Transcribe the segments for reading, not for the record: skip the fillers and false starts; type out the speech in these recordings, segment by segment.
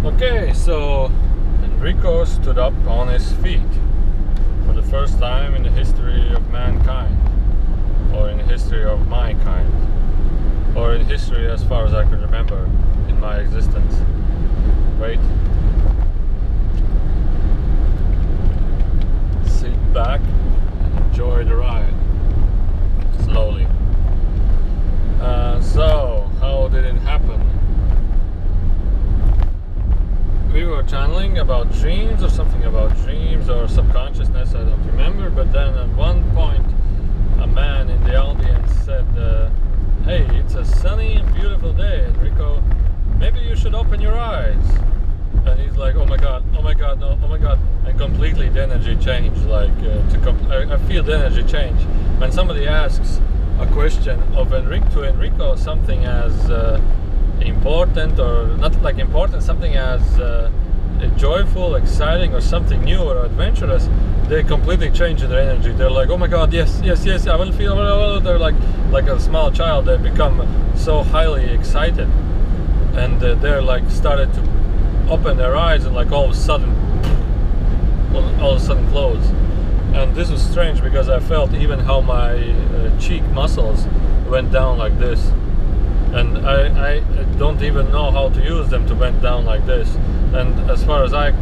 Okay, so Enrico stood up on his feet for the first time in the history of mankind, or in the history of my kind, or in history as far as I can remember in my existence. Wait. Sit back and enjoy the ride. Slowly. So, how did it happen? We were channeling about dreams or something about dreams or subconsciousness, I don't remember, but then at one point a man in the audience said, hey, it's a sunny and beautiful day, Enrico, maybe you should open your eyes. And he's like, oh my god, no, oh my god, and completely the energy changed, like I feel the energy change when somebody asks a question of Enrico, something as important, or not like important, something as joyful, exciting, or something new or adventurous, they completely change their energy. They're like, oh my god, yes, I will feel. They're like a small child. They become so highly excited, and they're like started to open their eyes, and like all of a sudden close. And this was strange because I felt even how my cheek muscles went down like this. And I don't even know how to use them to bend down like this. And as far as I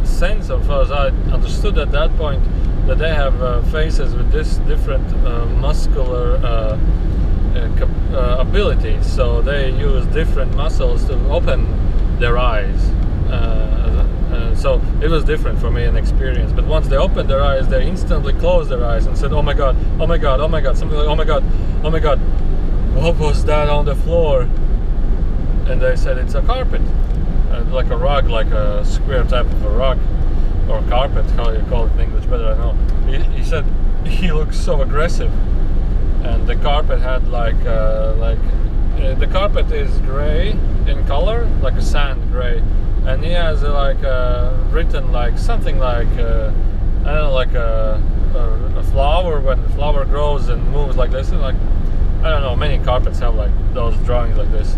sense, or as far as I understood at that point, that they have faces with this different muscular abilities. So they use different muscles to open their eyes. So it was different for me, an experience. But once they opened their eyes, they instantly closed their eyes and said, oh my god, something like, oh my god, what was that on the floor? And they said it's a carpet, like a rug, like a square type of a rug, or carpet, how you call it in English, better I know. He said he looks so aggressive, and the carpet had the carpet is gray in color, like a sand gray, and he has written like something like I don't know, like a flower, when the flower grows and moves like this, like I don't know, many carpets have like those drawings like this,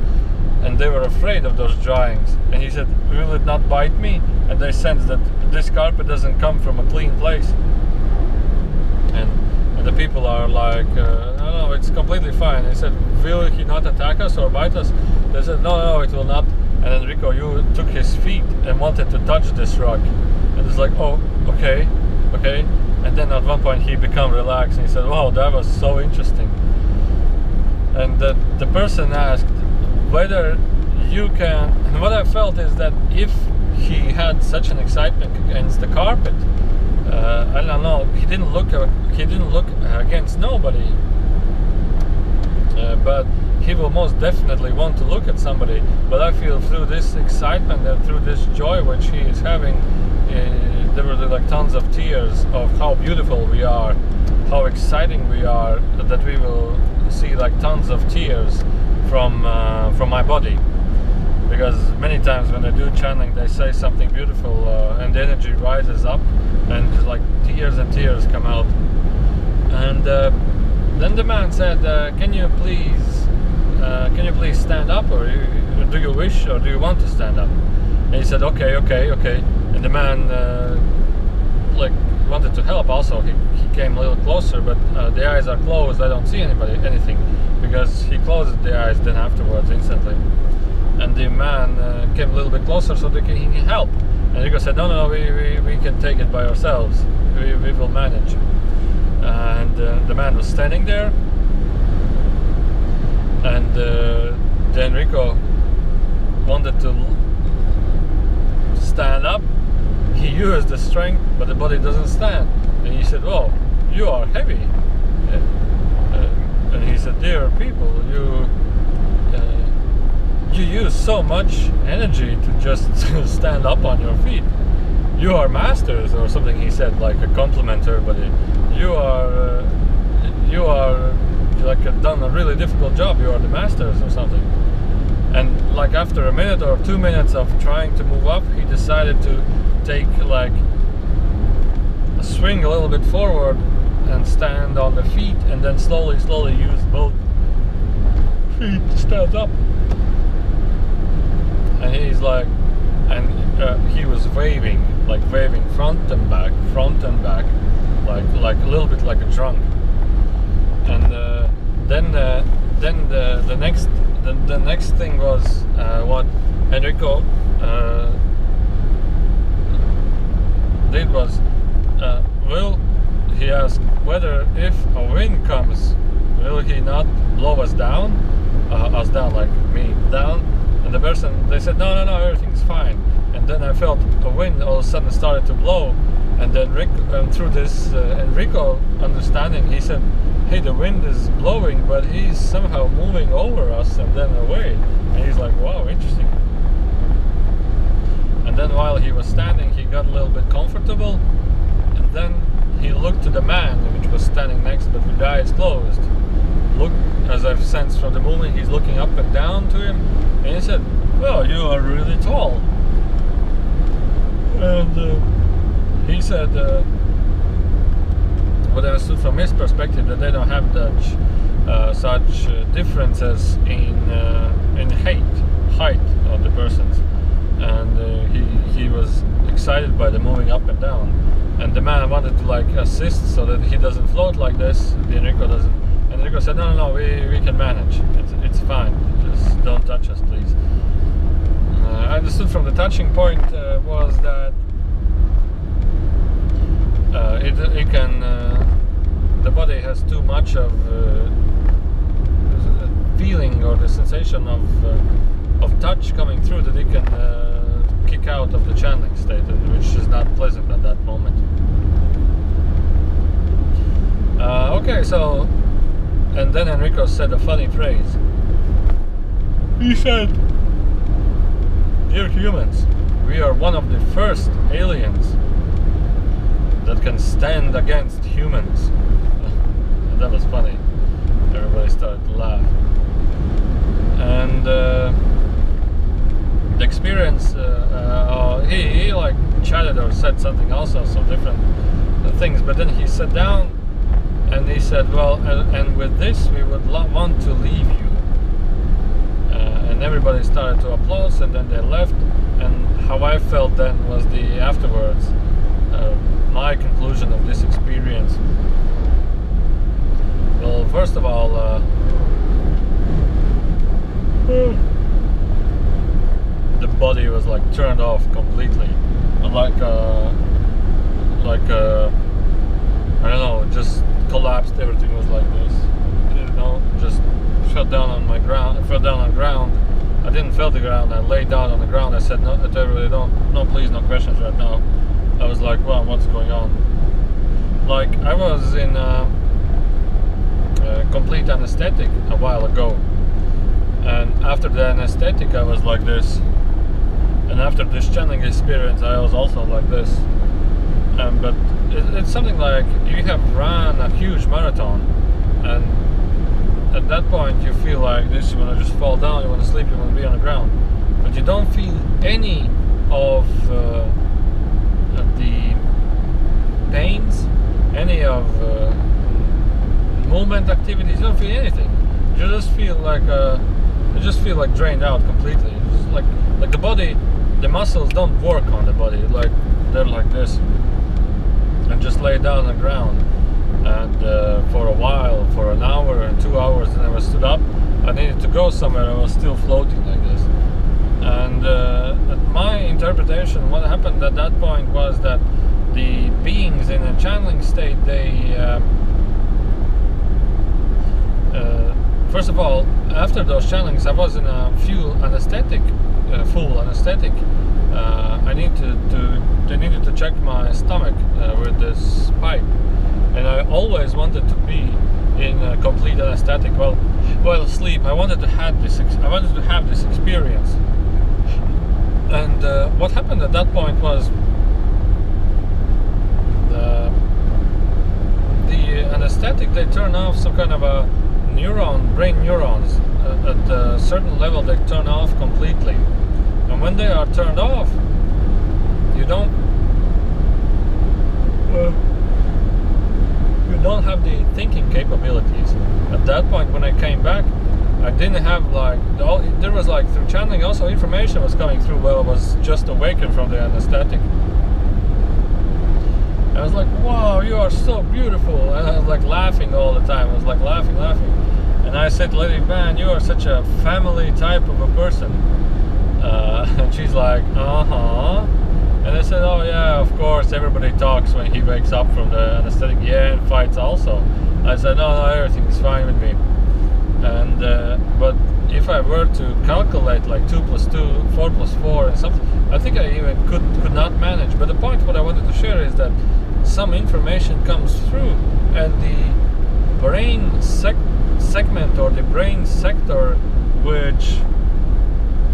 and they were afraid of those drawings. And he said, will it not bite me? And they sense that this carpet doesn't come from a clean place, and the people are like, no, it's completely fine. He said, will he not attack us or bite us? They said, no, it will not. And Enrico, you took his feet and wanted to touch this rock, and it's like, oh, okay. And then at one point he became relaxed, and he said, wow, that was so interesting. And the person asked whether you can, and what I felt is that if he had such an excitement against the carpet, I don't know, he didn't look against nobody, but he will most definitely want to look at somebody. But I feel through this excitement and through this joy which he is having, there were like tons of tears of how beautiful we are, how exciting we are, that we will see like tons of tears from my body. Because many times when they do channeling, they say something beautiful, and the energy rises up, and just like tears and tears come out. And then the man said, can you please stand up, or do you wish, or do you want to stand up? And he said, okay. And the man like wanted to help also. He came a little closer, but the eyes are closed. I don't see anything, because he closed the eyes then afterwards instantly. And the man came a little bit closer so that he can help. And Enrico said, no, we can take it by ourselves. We will manage. And the man was standing there, and then Enrico wanted to stand up. He used the strength, but the body doesn't stand. And he said, oh, you are heavy. And he said, dear people, you use so much energy to just stand up on your feet. You are masters, or something he said, like a compliment to everybody. You are like done a really difficult job. You are the masters or something. And like after a minute or 2 minutes of trying to move up, he decided to take like a swing a little bit forward and stand on the feet, and then slowly use both feet to stand up. And he's like, and he was waving front and back, like a little bit like a drunk. And then the next thing was what Enrico did was, he asked whether if a wind comes, will he not blow us down, like me down? And the person, they said, no, everything's fine. And then I felt a wind all of a sudden started to blow, and then through this Enrico understanding, he said, hey, the wind is blowing, but he's somehow moving over us and then away. And he's like, wow, interesting. And then while he was standing, he got a little bit comfortable, and then he looked to the man which was standing next, but with the eyes closed. Look, as I've sensed from the movement, he's looking up and down to him, and he said, well, you are really tall. And he said, what I understood from his perspective, that they don't have such differences in height of the persons. And he was excited by the moving up and down. And the man wanted to like assist so that he doesn't float like this. The Enrico doesn't. And Enrico said, no, we can manage. It's fine. Just don't touch us, please. I understood from the touching point was that it can the body has too much of feeling or the sensation of touch coming through that it can kick out of the channeling state, which is not pleasant at that moment. Okay, so, and then Enrico said a funny phrase. He said, dear humans, we are one of the first aliens that can stand against humans. And that was funny. Everybody started to laugh. And the experience, he like chatted or said something also, some different things, but then he sat down and he said, well, and with this we would want to leave you. And everybody started to applaud, and then they left. And how I felt then was the afterwards, my conclusion of this experience. Well, first of all, the body was like turned off completely, like I don't know, just collapsed. Everything was like this, just fell down on ground. I didn't feel the ground. I laid down on the ground. I said, no, everybody, no, please, no questions right now. I was like, well, what's going on? Like, I was in complete anesthetic a while ago, and after the anesthetic I was like this, and after this channeling experience I was also like this. But it's something like you have run a huge marathon, and at that point you feel like this, you want to just fall down, you want to sleep, you want to be on the ground, but you don't feel any of the pains, any of movement activities. You don't feel anything. You just feel like drained out completely. It's just like the body, the muscles don't work on the body. Like they're like this, and just lay down on the ground. And for a while, for an hour and 2 hours, then I stood up. I needed to go somewhere. I was still floating like this. And my interpretation, what happened at that point was that the beings in a channeling state, they first of all, after those channelings, I was in a full anesthetic. They needed to check my stomach with this pipe, and I always wanted to be in a complete anesthetic while asleep. I wanted to have this experience. And what happened at that point was the anesthetic, they turn off some kind of a brain neurons. At a certain level they turn off completely, and when they are turned off, you don't have the thinking capabilities. At that point, when I came back, I didn't have like there was like through channeling also information was coming through while I was just awakened from the anesthetic. I was like, wow, you are so beautiful, and I was like laughing all the time. I was like laughing, and I said, lady, man, you are such a family type of a person. And she's like, and I said, oh yeah, of course, everybody talks when he wakes up from the anesthetic. Yeah, and fights also. I said, no, everything's fine with me. And but if I were to calculate like 2 + 2, 4 + 4 and something, I think I even could not manage. But the point what I wanted to share is that some information comes through, and the brain segment or the brain sector which,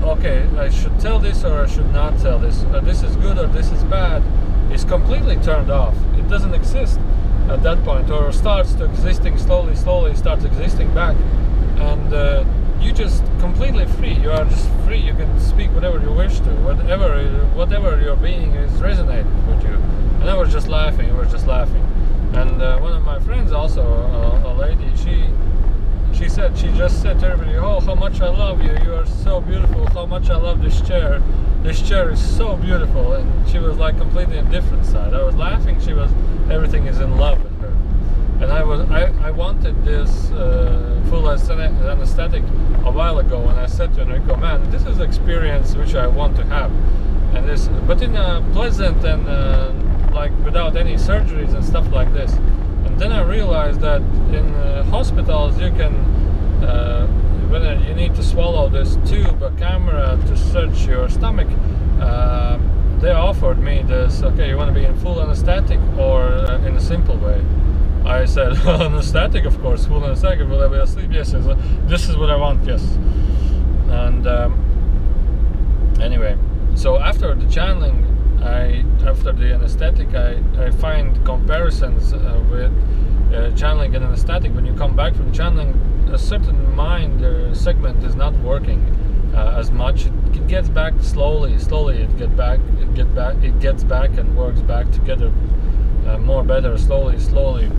okay, I should tell this or I should not tell this, this is good or this is bad, is completely turned off. It doesn't exist at that point, or starts to existing slowly starts existing back, and you just completely free. You are just free. You can speak whatever you wish to, whatever your being is resonating with you. And I was just laughing. And one of my friends, also a lady, she just said to everybody, oh, how much I love you. You are so beautiful. How much I love this chair. This chair is so beautiful. And she was like completely on a different side. I was laughing. Everything is in love with her. And I wanted this full anesthetic a while ago, and I said to Enrico, man, this is an experience which I want to have, and this, but in a pleasant and like without any surgeries and stuff like this. And then I realized that in hospitals you can, when you need to swallow this tube, a camera to search your stomach, they offered me this, okay, you want to be in full anesthetic or in a simple way? I said, anesthetic, of course, full anesthetic, will I be asleep? Yes, this is what I want, yes. And anyway, so after the channeling, after the anesthetic, I find comparisons with channeling and anesthetic. When you come back from channeling, a certain mind segment is not working as much. It gets back slowly. It gets back and works back together more better, slowly.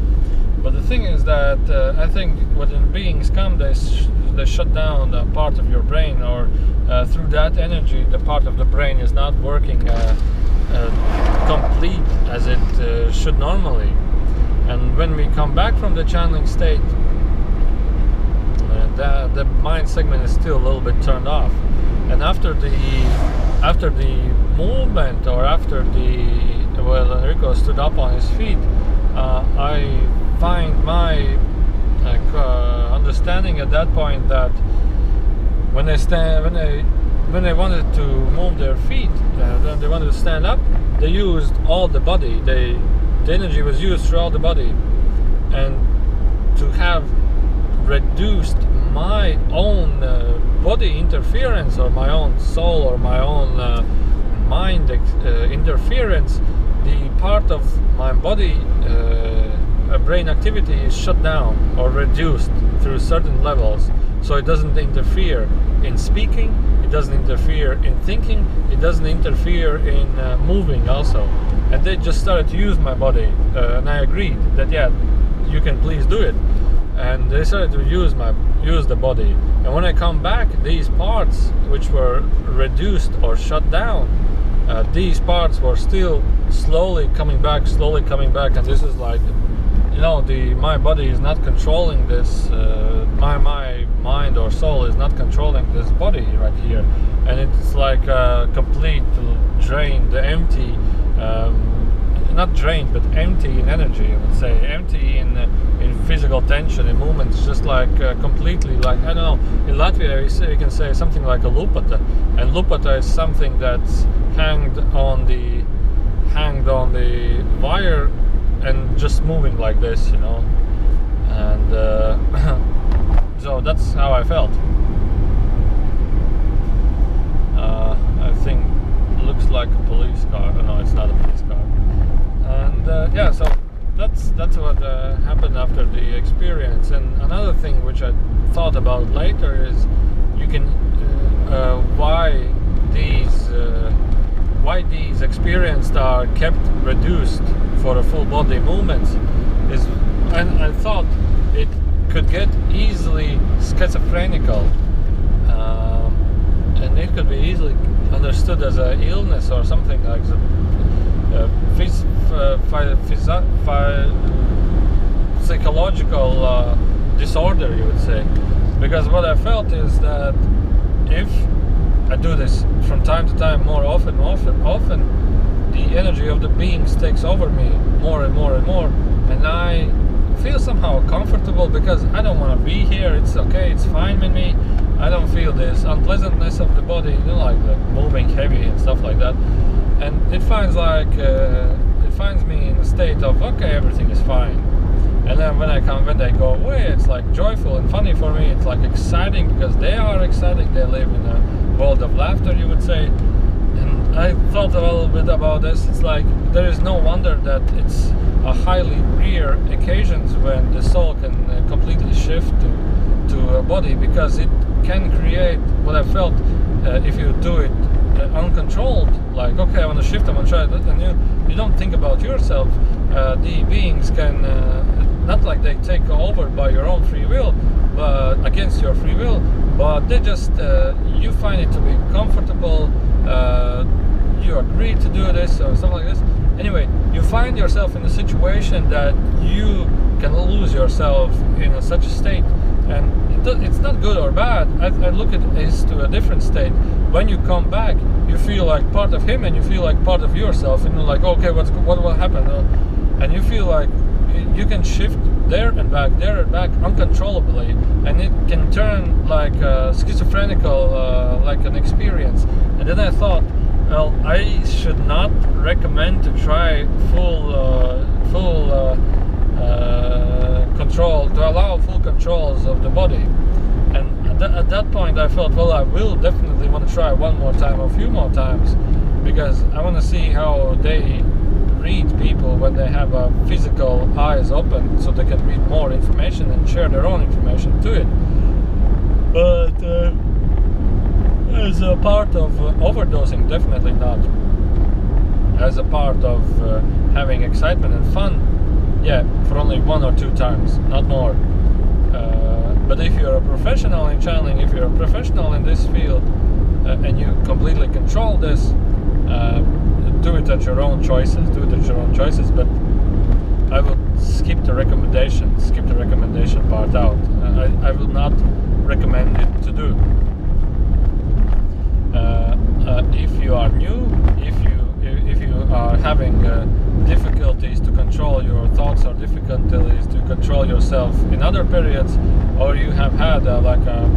But the thing is that I think when beings come, they shut down a part of your brain, or through that energy, the part of the brain is not working complete as it should normally. And when we come back from the channeling state, the mind segment is still a little bit turned off. And after the movement, or after Enrico stood up on his feet, I find my understanding at that point that when they wanted to move their feet, then they wanted to stand up, they used all the body. The energy was used throughout the body, and to have reduced my own body interference, or my own soul, or my own mind interference, the part of my body brain activity is shut down or reduced through certain levels, so it doesn't interfere in speaking, it doesn't interfere in thinking, it doesn't interfere in moving also. And they just started to use my body, and I agreed that, yeah, you can please do it. And they started to use the body. And when I come back, these parts which were reduced or shut down, these parts were still slowly coming back, and this is like, you know, my body is not controlling this, my mind or soul is not controlling this body right here, and it's like complete drained, empty, not drained, but empty in energy, I would say, empty in physical tension, in movements, just like completely, like, I don't know, in Latvia you can say something like a lupata, and lupata is something that's hanged on the wire and just moving like this, you know. And so that's how I felt. I think it looks like a police car. No, it's not a police car. And yeah, so that's what happened after the experience. And another thing which I thought about later is, you can why these experiences are kept reduced for a full body movement is, and I thought it could get easily schizophrenical, and it could be easily understood as an illness or something like that. Psychological disorder, you would say, because what I felt is that if I do this from time to time, more often, the energy of the beings takes over me more and more and more, and I feel somehow comfortable because I don't want to be here. It's okay, it's fine with me. I don't feel this unpleasantness of the body, like the moving heavy and stuff like that. And it finds me in a state of okay, everything is fine. And then when they go away, it's like joyful and funny for me. It's like exciting because they are exciting. They live in a world of laughter, you would say. And I thought a little bit about this. It's like there is no wonder that it's a highly rare occasions when the soul can completely shift to a body, because it can create what I felt if you do it uncontrolled, like okay, I want to shift, I want to try it, and you don't think about yourself. The beings can not like they take over by your own free will, but against your free will, but they just you find it to be comfortable, you agree to do this or something like this. Anyway, you find yourself in a situation that you can lose yourself in such a state, and it's not good or bad. I look at it as to a different state. When you come back, you feel like part of him, and you feel like part of yourself, and you're like, okay, what will happen? And you feel like you can shift there and back uncontrollably, and it can turn like schizophrenical, like an experience. And then I thought, well, I should not recommend to try full control, to allow full controls of the body. And at that point I felt, well, I will definitely want to try one more time, a few more times, because I want to see how they read people when they have a physical eyes open, so they can read more information and share their own information to it. But as a part of overdosing, definitely not. As a part of having excitement and fun, yeah, for only 1 or 2 times, not more. But if you're a professional in channeling, if you're a professional in this field, and you completely control this, do it at your own choices. But I will skip the recommendation part out. I will not recommend it to do. If you are new, if you are having difficulties to control your thoughts or difficulties to control yourself in other periods, or you have had like a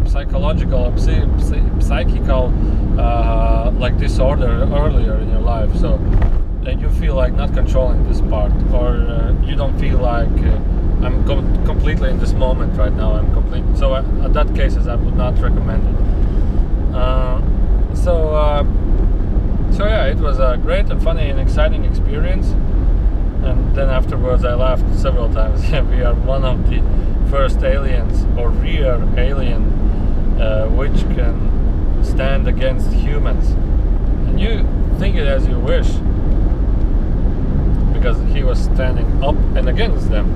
psychological or psychical like disorder earlier in your life, so and you feel like not controlling this part, or you don't feel like I'm completely in this moment right now, I'm complete. So at that cases I would not recommend it. So yeah, it was a great and funny and exciting experience. And then afterwards I laughed several times. We are one of the first aliens, or rare alien, which can stand against humans. And you think it as you wish, because he was standing up and against them.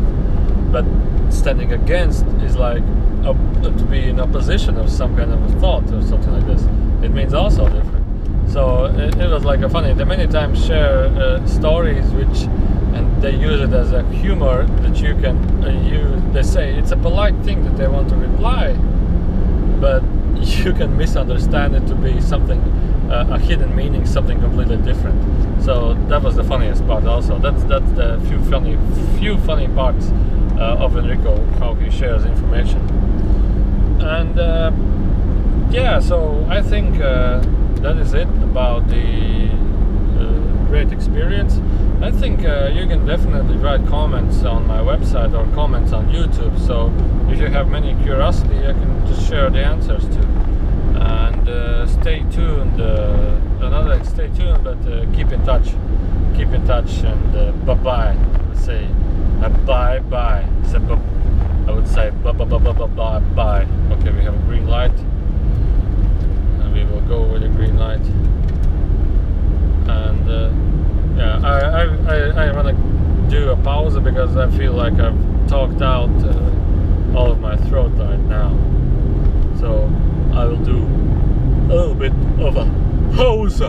But standing against is like to be in opposition of some kind of a thought or something like this. It means also different. So it was like a funny. They many times share stories and they use it as a humor that you can use. They say it's a polite thing that they want to reply, but you can misunderstand it to be something, a hidden meaning, something completely different. So that was the funniest part. Also, that's the few funny parts of Enrico, how he shares information. And yeah, so I think that is it about the great experience. I think you can definitely write comments on my website or comments on YouTube, so if you have many curiosity, I can just share the answers to. And stay tuned, stay tuned, but keep in touch, and bye-bye. Let's say bye-bye. I would say bye-bye. Okay, we have a green light. We will go with a green light, and yeah, I want to do a pause because I feel like I've talked out all of my throat right now. So I will do a little bit of a pause.